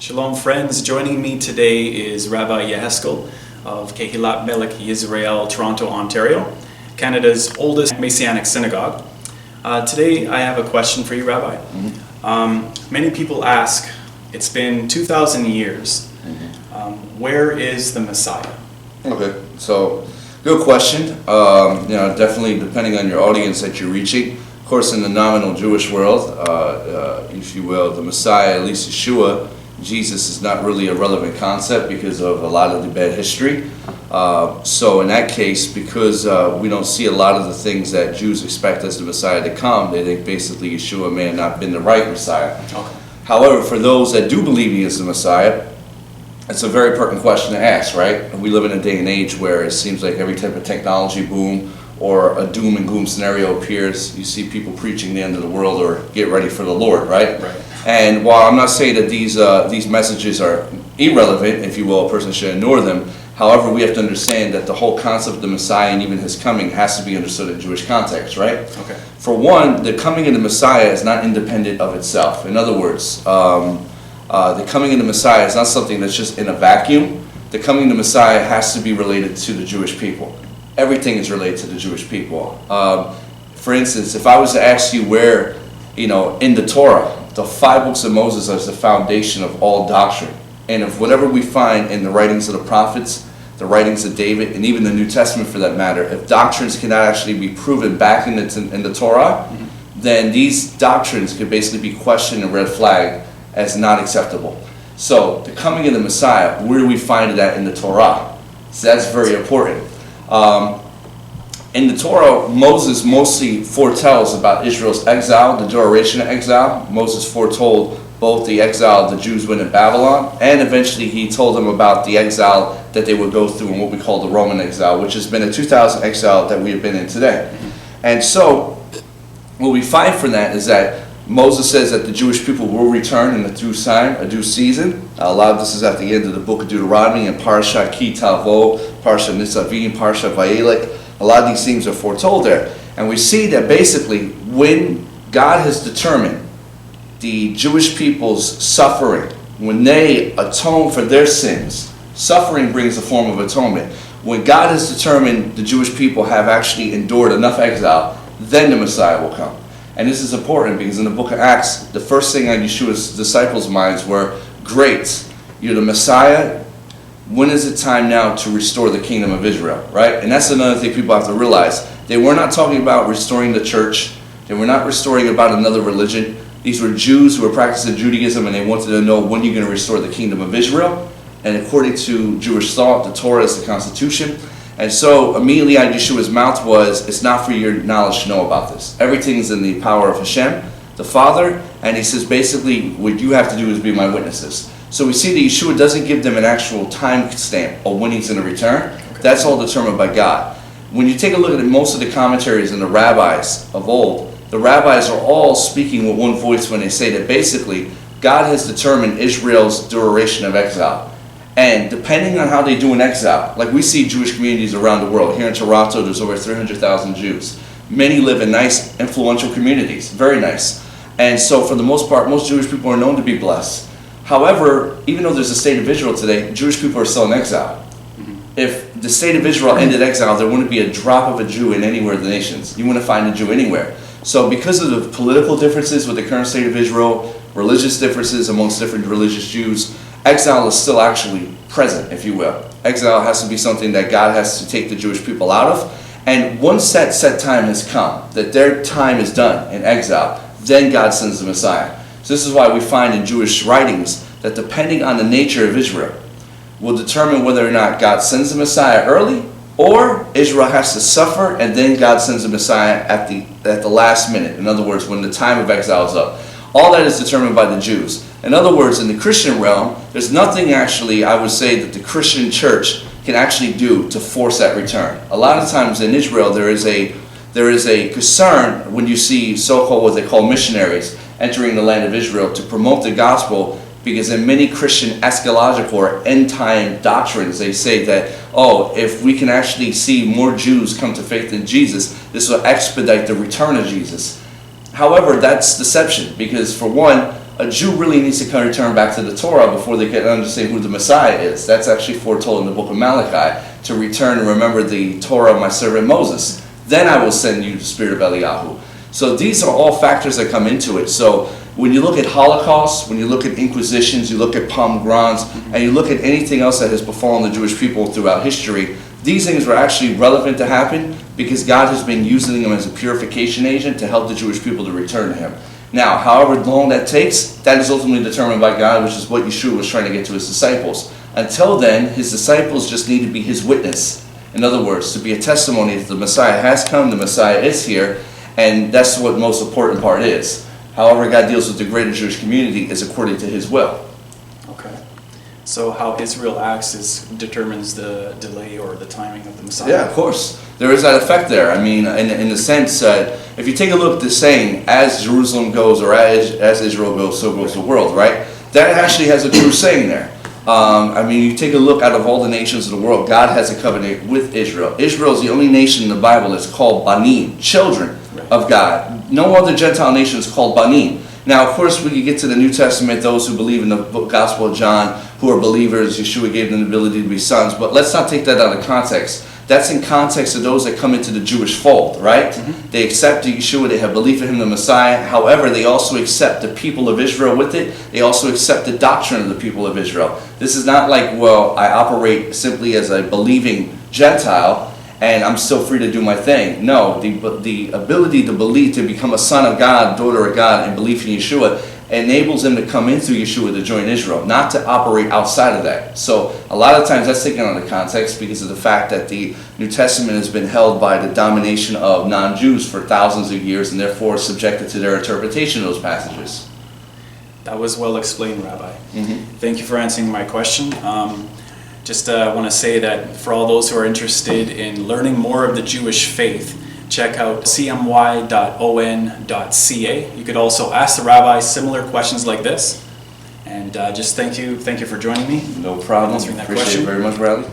Shalom friends, joining me today is Rabbi Yehezkel of Kehilat Melech Yisrael, Toronto, Ontario, Canada's oldest Messianic synagogue. Today I have a question for you, Rabbi. Many people ask, it's been 2,000 years, where is the Messiah? Okay, so good question. Definitely depending on your audience that you're reaching. Of course, in the nominal Jewish world, if you will, the Messiah, at least Yeshua, Jesus, is not really a relevant concept because of a lot of the bad history. So in that case, because we don't see a lot of the things that Jews expect as the Messiah to come, they think basically Yeshua may have not been the right Messiah. Okay. However, for those that do believe he is the Messiah, it's a very pertinent question to ask, right? We live in a day and age where it seems like every type of technology boom or a doom and gloom scenario appears, you see people preaching the end of the world or get ready for the Lord, right? Right. And while I'm not saying that these messages are irrelevant, if you will, a person should ignore them, however, we have to understand that the whole concept of the Messiah and even his coming has to be understood in Jewish context, right? Okay. For one, the coming of the Messiah is not independent of itself. In other words, the coming of the Messiah is not something that's just in a vacuum. The coming of the Messiah has to be related to the Jewish people. Everything is related to the Jewish people. For instance, if I was to ask you where, in the Torah, the 5 books of Moses is the foundation of all doctrine. And if whatever we find in the writings of the prophets, the writings of David, and even the New Testament for that matter, if doctrines cannot actually be proven back in the Torah, then these doctrines could basically be questioned and red flagged as not acceptable. So the coming of the Messiah, where do we find it at in the Torah? So that's very important. In the Torah, Moses mostly foretells about Israel's exile, the duration of exile. Moses foretold both the exile the Jews went in Babylon, and eventually he told them about the exile that they would go through in what we call the Roman exile, which has been a 2,000 exile that we have been in today. And so, what we find from that is that Moses says that the Jewish people will return in a due time, a due season. A lot of this is at the end of the book of Deuteronomy and Parsha Ki Tavo, Parsha Nitzavim, Parsha Vayelech. A lot of these things are foretold there. And we see that basically when God has determined the Jewish people's suffering, when they atone for their sins, suffering brings a form of atonement. When God has determined the Jewish people have actually endured enough exile, then the Messiah will come. And this is important because in the book of Acts, the first thing on Yeshua's disciples' minds were, great, you're the Messiah, when is it time now to restore the kingdom of Israel, right? And that's another thing people have to realize. They were not talking about restoring the church. They were not restoring about another religion. These were Jews who were practicing Judaism, and they wanted to know when you're going to restore the kingdom of Israel. And according to Jewish thought, the Torah is the Constitution. And so immediately out of Yeshua's mouth was, it's not for your knowledge to know about this. Everything is in the power of Hashem, the Father, and he says basically what you have to do is be my witnesses. So we see that Yeshua doesn't give them an actual time stamp of when he's going to return. Okay. That's all determined by God. When you take a look at most of the commentaries and the rabbis of old, the rabbis are all speaking with one voice when they say that basically God has determined Israel's duration of exile. And depending on how they do in exile, like we see Jewish communities around the world. Here in Toronto, there's over 300,000 Jews. Many live in nice, influential communities, very nice. And so for the most part, most Jewish people are known to be blessed. However, even though there's a state of Israel today, Jewish people are still in exile. If the state of Israel ended exile, there wouldn't be a drop of a Jew in anywhere of the nations. You wouldn't find a Jew anywhere. So because of the political differences with the current state of Israel, religious differences amongst different religious Jews, exile is still actually present, if you will. Exile has to be something that God has to take the Jewish people out of. And once that set time has come, that their time is done in exile, then God sends the Messiah. So this is why we find in Jewish writings that depending on the nature of Israel will determine whether or not God sends the Messiah early or Israel has to suffer and then God sends the Messiah at the last minute. In other words, when the time of exile is up. All that is determined by the Jews. In other words, in the Christian realm, there's nothing actually, I would say, that the Christian church can actually do to force that return. A lot of times in Israel, there is a concern when you see so-called what they call missionaries entering the land of Israel to promote the gospel, because in many Christian eschatological or end-time doctrines, they say that, if we can actually see more Jews come to faith in Jesus, this will expedite the return of Jesus. However, that's deception, because for one, a Jew really needs to kind of return back to the Torah before they can understand who the Messiah is. That's actually foretold in the book of Malachi, to return and remember the Torah of my servant Moses. Then I will send you the spirit of Eliyahu. So these are all factors that come into it. So when you look at Holocaust, when you look at Inquisitions, you look at pogroms, and you look at anything else that has befallen the Jewish people throughout history, these things were actually relevant to happen because God has been using them as a purification agent to help the Jewish people to return to Him. Now, however long that takes, that is ultimately determined by God, which is what Yeshua was trying to get to His disciples. Until then, His disciples just need to be His witness. In other words, to be a testimony that the Messiah has come, the Messiah is here, and that's what the most important part is. However God deals with the greater Jewish community is according to His will. Okay. So how Israel acts determines the delay or the timing of the Messiah? Yeah, of course. There is that effect there. I mean, in the sense that if you take a look at the saying, as Jerusalem goes or as Israel goes, so goes the world, right? That actually has a true saying there. I mean, you take a look out of all the nations of the world, God has a covenant with Israel. Israel is the only nation in the Bible that's called Banim, children of God. No other Gentile nation is called Banim. Now, of course, when you get to the New Testament, those who believe in the Gospel of John, who are believers, Yeshua gave them the ability to be sons. But let's not take that out of context. That's in context of those that come into the Jewish fold, right? They accept Yeshua, they have belief in Him, the Messiah. However, they also accept the people of Israel with it. They also accept the doctrine of the people of Israel. This is not like, well, I operate simply as a believing Gentile, and I'm still free to do my thing. No, the ability to believe, to become a son of God, daughter of God, and belief in Yeshua enables them to come into Yeshua to join Israel, not to operate outside of that. So a lot of times that's taken out of context because of the fact that the New Testament has been held by the domination of non-Jews for thousands of years and therefore subjected to their interpretation of those passages. That was well explained, Rabbi. Thank you for answering my question. Just want to say that for all those who are interested in learning more of the Jewish faith, check out cmy.on.ca. You could also ask the rabbi similar questions like this. And just thank you for joining me. No problem. Answering that Appreciate question. it very much, Bradley.